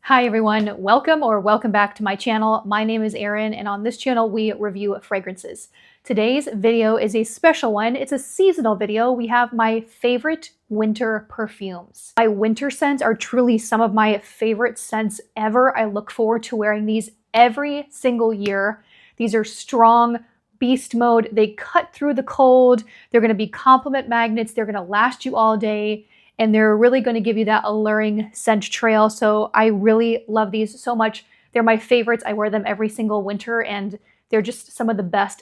Hi everyone, welcome back to my channel. My name is Erin, and on this channel we review fragrances. Today's video is a special one. It's a seasonal video. We have my favorite winter perfumes. My winter scents are truly some of my favorite scents ever. I look forward to wearing these every single year. These are strong, beast mode. They cut through the cold. They're going to be compliment magnets. They're going to last you all day. And they're really going to give you that alluring scent trail. So I really love these so much. They're my favorites. I wear them every single winter, and they're just some of the best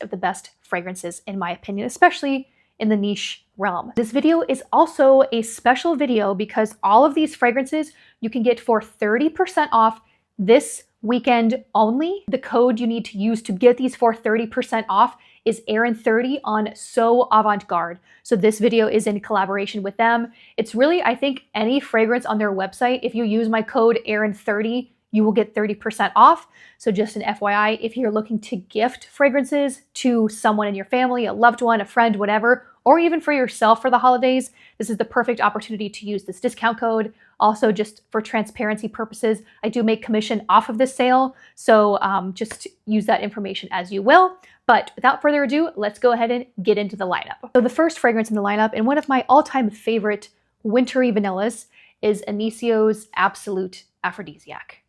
fragrances in my opinion, especially in the niche realm. This video is also a special video because all of these fragrances you can get for 30% off this weekend only. The code you need to use to get these for 30% off is Erin30 on So Avant-Garde. So this video is in collaboration with them. It's really, I think, any fragrance on their website. If you use my code Erin30, you will get 30% off. So just an FYI, if you're looking to gift fragrances to someone in your family, a loved one, a friend, whatever, or even for yourself for the holidays, this is the perfect opportunity to use this discount code. Also, just for transparency purposes, I do make commission off of this sale. So just use that information as you will. But without further ado, let's go ahead and get into the lineup. So the first fragrance in the lineup, and one of my all-time favorite wintry vanillas, is Inicio's Absolute Aphrodisiac.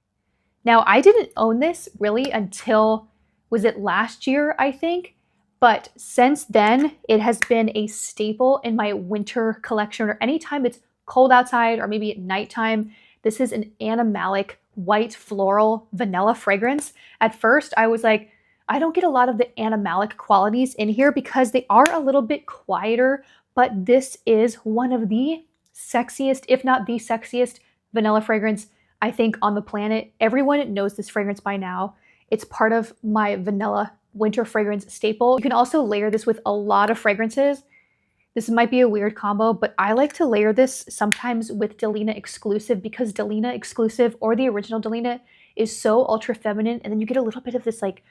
Now, I didn't own this really until, was it last year, I think? But since then, it has been a staple in my winter collection, or anytime it's cold outside or maybe at nighttime. This is an animalic white floral vanilla fragrance. At first, I was like, I don't get a lot of the animalic qualities in here because they are a little bit quieter, but this is one of the sexiest, if not the sexiest, vanilla fragrance I think on the planet. Everyone knows this fragrance by now. It's part of my vanilla winter fragrance staple. You can also layer this with a lot of fragrances. This might be a weird combo, but I like to layer this sometimes with Delina Exclusive because Delina Exclusive or the original Delina is so ultra feminine, and then you get a little bit of this like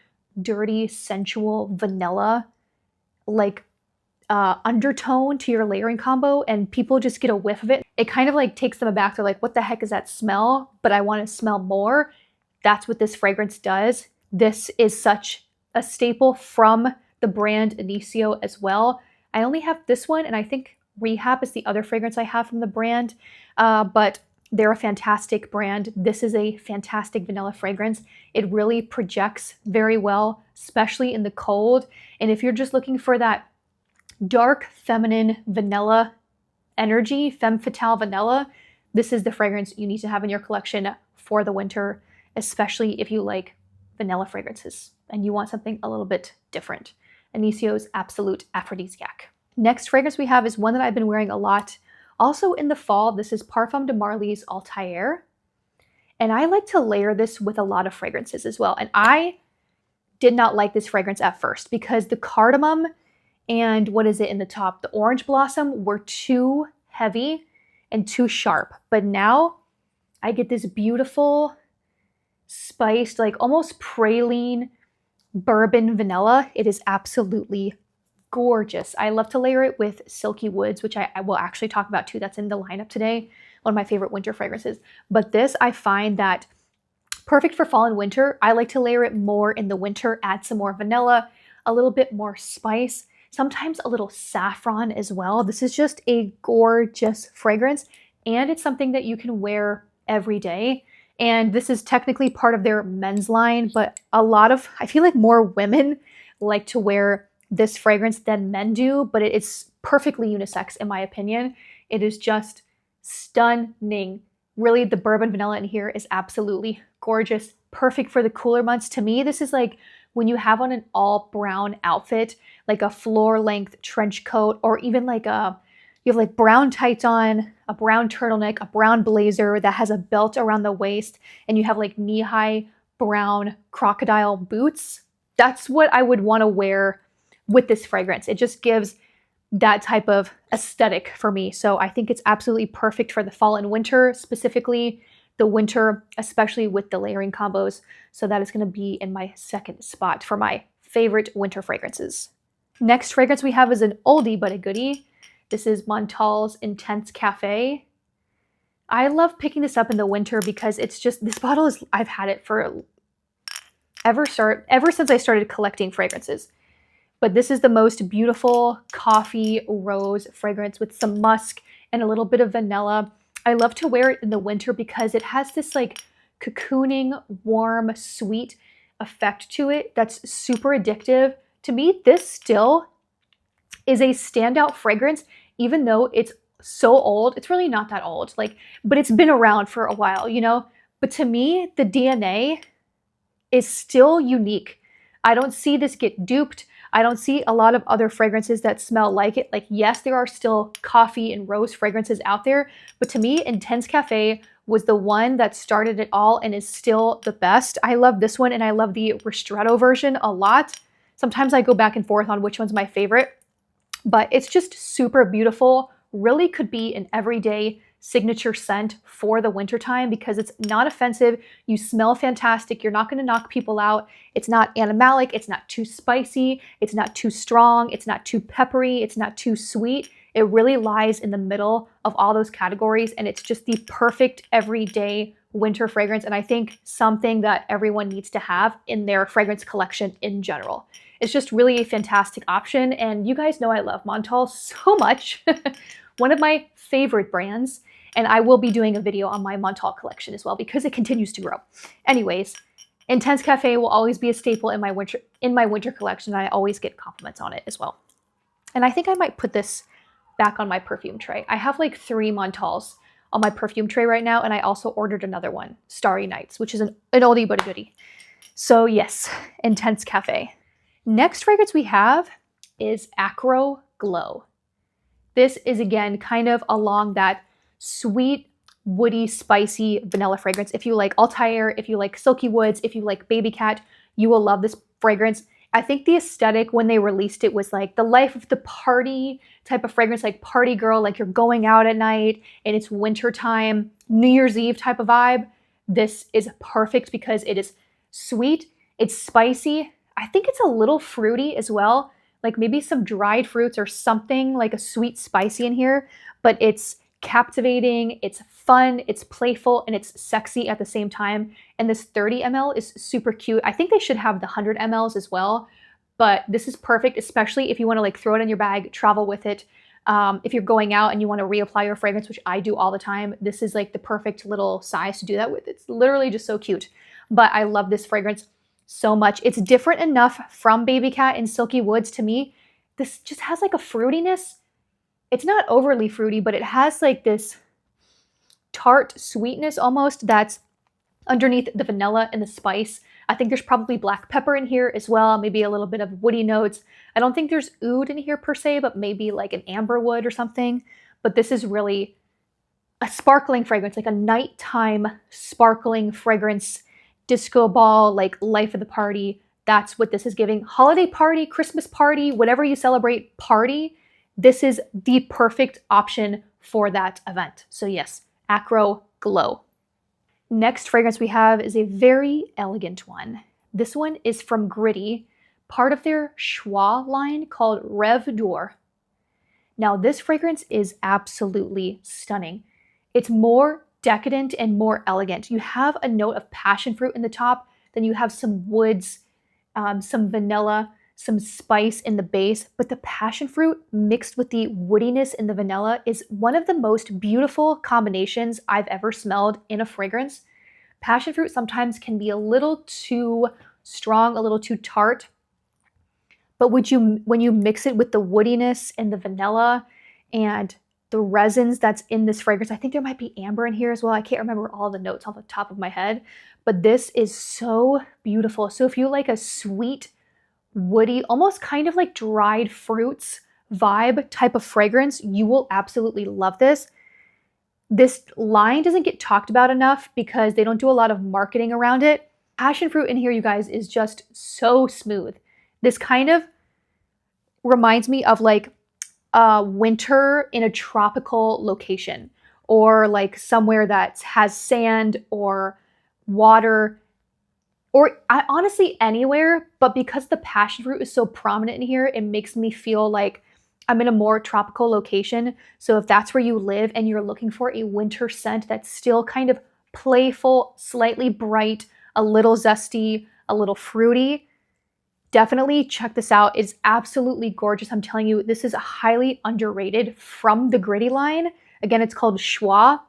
dirty, sensual vanilla like undertone to your layering combo, and people just get a whiff of it. It kind of like takes them aback. They're like, what the heck is that smell? But I want to smell more. That's what this fragrance does. This is such a staple from the brand Inicio as well. I only have this one, and I think Rehab is the other fragrance I have from the brand, but they're a fantastic brand. This is a fantastic vanilla fragrance. It really projects very well, especially in the cold. And if you're just looking for that dark, feminine vanilla energy, femme fatale vanilla, this is the fragrance you need to have in your collection for the winter, especially if you like vanilla fragrances and you want something a little bit different. Inicio's Absolute Aphrodisiac. Next fragrance we have is one that I've been wearing a lot also in the fall. This is Parfum de Marly's Altair. And I like to layer this with a lot of fragrances as well. And I did not like this fragrance at first because the cardamom and what is it in the top? The orange blossom were too heavy and too sharp. But now I get this beautiful spiced, like almost praline bourbon vanilla. It is absolutely gorgeous. I love to layer it with Silky Woods, which I will actually talk about too. That's in the lineup today. One of my favorite winter fragrances. But this, I find that perfect for fall and winter. I like to layer it more in the winter, add some more vanilla, a little bit more spice, sometimes a little saffron as well. This is just a gorgeous fragrance, and it's something that you can wear every day. And this is technically part of their men's line, but I feel like more women like to wear this fragrance than men do, but it's perfectly unisex in my opinion. It is just stunning. Really, the bourbon vanilla in here is absolutely gorgeous, perfect for the cooler months. To me, this is like when you have on an all brown outfit, like a floor length trench coat, or even like you have like brown tights on, a brown turtleneck, a brown blazer that has a belt around the waist, and you have like knee-high brown crocodile boots. That's what I would want to wear with this fragrance. It just gives that type of aesthetic for me. So I think it's absolutely perfect for the fall and winter, specifically the winter, especially with the layering combos. So that is going to be in my second spot for my favorite winter fragrances. Next fragrance we have is an oldie but a goodie. This is Montal's Intense Cafe. I love picking this up in the winter because it's just, this bottle is, I've had it for ever since I started collecting fragrances. But this is the most beautiful coffee rose fragrance with some musk and a little bit of vanilla. I love to wear it in the winter because it has this like cocooning, warm, sweet effect to it that's super addictive. To me, this still is a standout fragrance, even though it's so old. It's really not that old, like, but it's been around for a while, you know? But to me, the DNA is still unique. I don't see this get duped. I don't see a lot of other fragrances that smell like it. Like, yes, there are still coffee and rose fragrances out there, but to me, Intense Cafe was the one that started it all and is still the best. I love this one and I love the Ristretto version a lot. Sometimes I go back and forth on which one's my favorite, but it's just super beautiful. Really could be an everyday signature scent for the wintertime because it's not offensive. You smell fantastic. You're not going to knock people out. It's not animalic. It's not too spicy. It's not too strong. It's not too peppery. It's not too sweet. It really lies in the middle of all those categories, and it's just the perfect everyday winter fragrance, and I think something that everyone needs to have in their fragrance collection in general. It's just really a fantastic option, and you guys know I love Montal so much. One of my favorite brands, and I will be doing a video on my Montal collection as well because it continues to grow. Anyways, Intense Cafe will always be a staple in my winter collection. I always get compliments on it as well. And I think I might put this back on my perfume tray. I have like 3 Montals on my perfume tray right now, and I also ordered another one, Starry Nights, which is an oldie but a goodie. So yes, Intense Cafe. Next fragrance we have is Acro Glow. This is again kind of along that sweet, woody, spicy vanilla fragrance. If you like Altair, if you like Silky Woods, if you like Baby Cat, you will love this fragrance. I think the aesthetic when they released it was like the life of the party type of fragrance, like party girl, like you're going out at night and it's wintertime, New Year's Eve type of vibe. This is perfect because it is sweet, it's spicy. I think it's a little fruity as well, like maybe some dried fruits or something like a sweet spicy in here, but it's captivating, it's fun, it's playful, and it's sexy at the same time. And this 30 ml is super cute. I think they should have the 100 mls as well, but this is perfect, especially if you want to like throw it in your bag, travel with it. If you're going out and you want to reapply your fragrance, which I do all the time, this is like the perfect little size to do that with. It's literally just so cute. But I love this fragrance so much. It's different enough from Baby Cat and Silky Woods to me. This just has like a fruitiness. It's not overly fruity, but it has like this tart sweetness almost that's underneath the vanilla and the spice. I think there's probably black pepper in here as well, maybe a little bit of woody notes. I don't think there's oud in here per se, but maybe like an amber wood or something. But this is really a sparkling fragrance, like a nighttime sparkling fragrance, disco ball, like life of the party. That's what this is giving. Holiday party, Christmas party, whatever you celebrate party, this is the perfect option for that event. So yes, Acro Glow. Next fragrance we have is a very elegant one. This one is from Gritty, part of their Schwa line called Rêve d'Or. Now this fragrance is absolutely stunning. It's more decadent and more elegant. You have a note of passion fruit in the top, then you have some woods, some vanilla, some spice in the base, but the passion fruit mixed with the woodiness in the vanilla is one of the most beautiful combinations I've ever smelled in a fragrance. Passion fruit sometimes can be a little too strong, a little too tart, but when you mix it with the woodiness and the vanilla and the resins that's in this fragrance, I think there might be amber in here as well. I can't remember all the notes off the top of my head, but this is so beautiful. So if you like a sweet, woody, almost kind of like dried fruits vibe type of fragrance, you will absolutely love this. This line doesn't get talked about enough because they don't do a lot of marketing around it. Passion fruit in here, you guys, is just so smooth. This kind of reminds me of like winter in a tropical location, or like somewhere that has sand or water, or honestly anywhere, but because the passion fruit is so prominent in here, it makes me feel like I'm in a more tropical location. So if that's where you live and you're looking for a winter scent that's still kind of playful, slightly bright, a little zesty, a little fruity, definitely check this out. It's absolutely gorgeous. I'm telling you, this is highly underrated from the Gritty line. Again, it's called Schwa.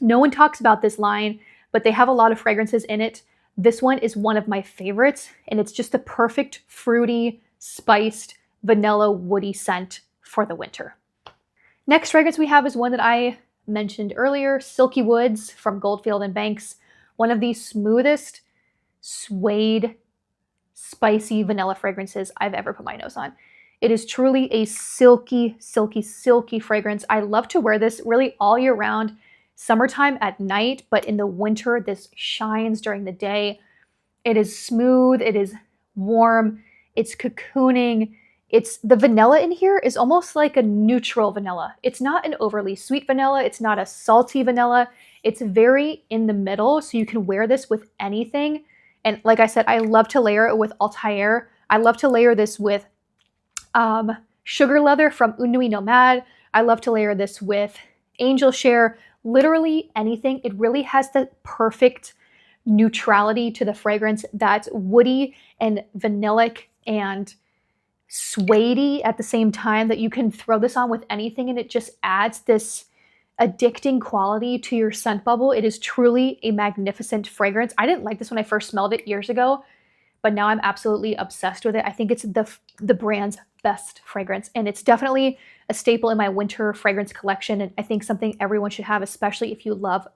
No one talks about this line, but they have a lot of fragrances in it. This one is one of my favorites, and it's just the perfect fruity, spiced, vanilla, woody scent for the winter. Next fragrance we have is one that I mentioned earlier, Silky Woods from Goldfield and Banks. One of the smoothest suede, spicy vanilla fragrances I've ever put my nose on. It is truly a silky, silky, silky fragrance. I love to wear this really all year round. Summertime at night, but in the winter, this shines during the day. It is smooth, it is warm, it's cocooning. It's the vanilla in here is almost like a neutral vanilla. It's not an overly sweet vanilla, it's not a salty vanilla. It's very in the middle, so you can wear this with anything. And like I said, I love to layer it with Altair. I love to layer this with Sugar Leather from Une Nuit Nomade. I love to layer this with Angel Share. Literally anything. It really has the perfect neutrality to the fragrance that's woody and vanillic and suedey at the same time, that you can throw this on with anything and it just adds this addicting quality to your scent bubble. It is truly a magnificent fragrance. I didn't like this when I first smelled it years ago, but now I'm absolutely obsessed with it. I think it's the brand's best fragrance, and it's definitely a staple in my winter fragrance collection, and I think something everyone should have, especially if you love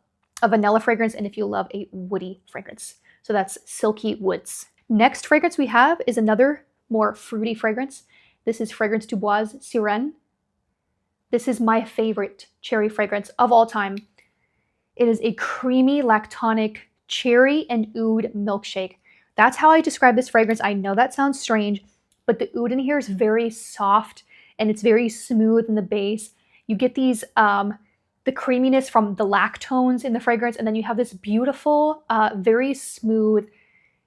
a vanilla fragrance and if you love a woody fragrance. So that's Silky Woods. Next fragrance we have is another more fruity fragrance. This is Fragrance du Bois Sirène. This is my favorite cherry fragrance of all time. It is a creamy, lactonic cherry and oud milkshake. That's how I describe this fragrance. I know that sounds strange, but the oud in here is very soft and it's very smooth in the base. You get these, the creaminess from the lactones in the fragrance, and then you have this beautiful, very smooth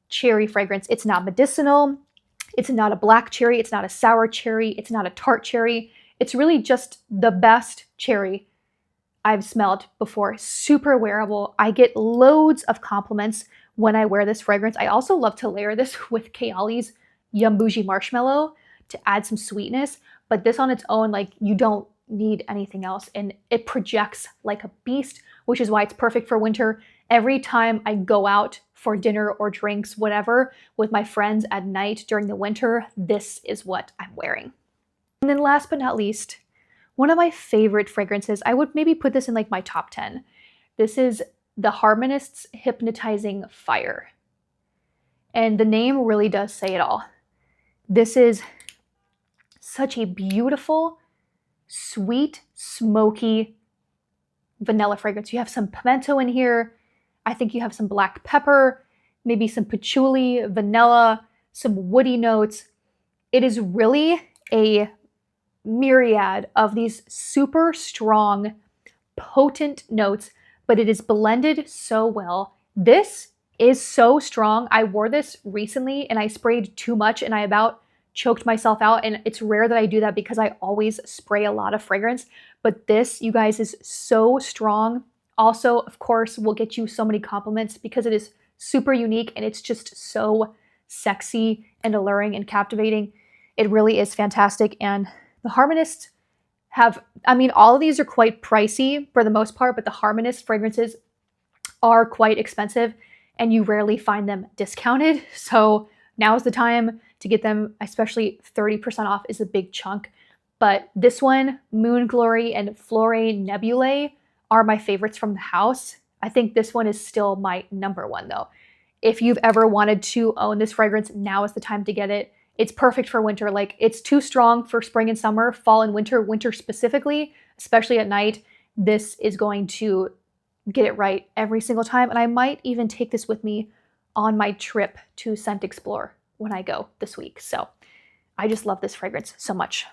cherry fragrance. It's not medicinal. It's not a black cherry. It's not a sour cherry. It's not a tart cherry. It's really just the best cherry I've smelled before. Super wearable. I get loads of compliments when I wear this fragrance. I also love to layer this with Kayali's Yum Bougie Marshmallow to add some sweetness, but this on its own, like, you don't need anything else, and it projects like a beast, which is why it's perfect for winter. Every time I go out for dinner or drinks, whatever, with my friends at night during the winter, this is what I'm wearing. And then last but not least, one of my favorite fragrances, I would maybe put this in like my top 10. This is the Harmonist's Hypnotizing Fire. And the name really does say it all. This is such a beautiful, sweet, smoky vanilla fragrance. You have some pimento in here. I think you have some black pepper, maybe some patchouli, vanilla, some woody notes. It is really a myriad of these super strong, potent notes, but it is blended so well. This is so strong. I wore this recently and I sprayed too much and I about choked myself out, and it's rare that I do that because I always spray a lot of fragrance, but this, you guys, is so strong. Also, of course, will get you so many compliments because it is super unique and it's just so sexy and alluring and captivating. It really is fantastic. And the Harmonists have, I mean, all of these are quite pricey for the most part, but the Harmonist fragrances are quite expensive and you rarely find them discounted. So now is the time to get them, especially 30% off is a big chunk. But this one, Moon Glory and Flore Nebulae, are my favorites from the house. I think this one is still my number one though. If you've ever wanted to own this fragrance, now is the time to get it. It's perfect for winter. Like, it's too strong for spring and summer, fall and winter specifically, especially at night. This is going to get it right every single time. And I might even take this with me on my trip to Scent Explore when I go this week. So I just love this fragrance so much.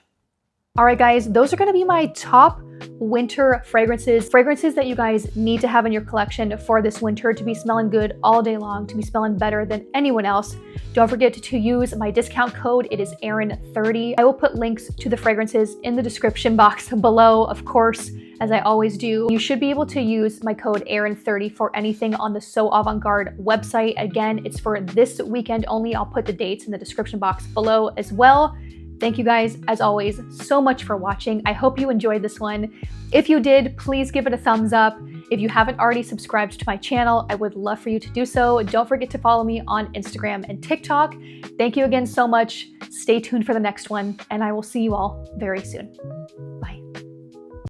All right, guys, those are gonna be my top winter fragrances that you guys need to have in your collection for this winter to be smelling good all day long, to be smelling better than anyone else. Don't forget to use my discount code. It is Erin30. I will put links to the fragrances in the description box below, of course, as I always do. You should be able to use my code Erin30 for anything on the So Avant-Garde website. Again, it's for this weekend only. I'll put the dates in the description box below as well. Thank you guys, as always, so much for watching. I hope you enjoyed this one. If you did, please give it a thumbs up. If you haven't already subscribed to my channel, I would love for you to do so. Don't forget to follow me on Instagram and TikTok. Thank you again so much. Stay tuned for the next one, and I will see you all very soon.